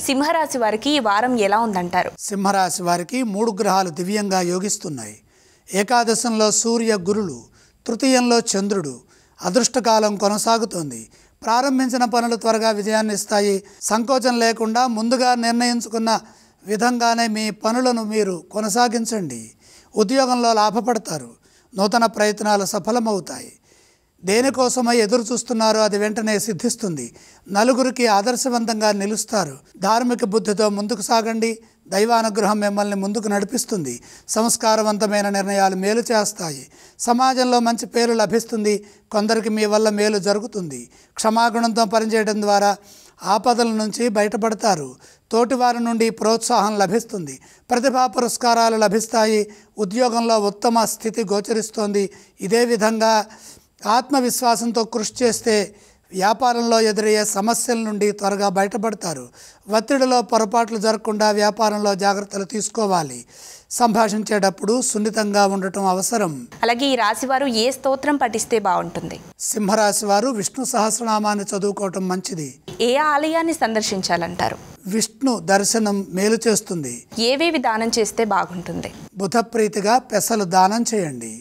సింహరాశి వారికి ఈ వారం ఎలా ఉందంటారు? సింహరాశి వారికి 3 గ్రహాలు దివ్యంగా యోగిస్తున్నాయి. ఏకాదశంలో సూర్య గురులు, తృతీయంలో చంద్రుడు. అదృష్టకాలం కొనసాగుతోంది. ప్రారంభించిన పనులు త్వరగా విజయాన్ని ఇస్తాయి. సంకోచం లేకుండా ముందుగా నిర్ణయించుకున్న విధంగానే మీ పనులను మీరు కొనసాగించండి. ఉద్యోగంలో లాభపడతారు. నూతన ప్రయత్నాలు సఫలమవుతాయి. దేనికోసమై ఎదురు చూస్తున్నారో అది వెంటనే సిద్ధిస్తుంది. నలుగురికి ఆదర్శవంతంగా నిలుస్తారు. ధార్మిక బుద్ధితో ముందుకు సాగండి. దైవానుగ్రహం మిమ్మల్ని ముందుకు నడిపిస్తుంది. సంస్కారవంతమైన నిర్ణయాలు మేలు చేస్తాయి. సమాజంలో మంచి పేరు లభిస్తుంది. కొందరికి మీ వల్ల మేలు జరుగుతుంది. క్షమాగుణంతో పనిచేయడం ద్వారా ఆపదల నుంచి బయటపడతారు. తోటివారి నుండి ప్రోత్సాహం లభిస్తుంది. ప్రతిభా పురస్కారాలు లభిస్తాయి. ఉద్యోగంలో ఉత్తమ స్థితి గోచరిస్తోంది. ఇదే విధంగా ఆత్మవిశ్వాసంతో కృషి చేస్తే వ్యాపారంలో ఎదురయ్యే సమస్యల నుండి త్వరగా బయటపడతారు. ఒత్తిడిలో పొరపాట్లు జరగకుండా వ్యాపారంలో జాగ్రత్తలు తీసుకోవాలి. సంభాషించేటప్పుడు సున్నితంగా ఉండటం అవసరం. అలాగే ఈ రాశి వారు ఏ స్తోత్రం పఠిస్తే బాగుంటుంది? సింహరాశి వారు విష్ణు సహస్రనామాన్ని చదువుకోవటం మంచిది. ఏ ఆలయాన్ని సందర్శించాలంటారు? విష్ణు దర్శనం మేలు చేస్తుంది. ఏవేవి దానం చేస్తే బాగుంటుంది? బుధప్రీతిగా పెసలు దానం చేయండి.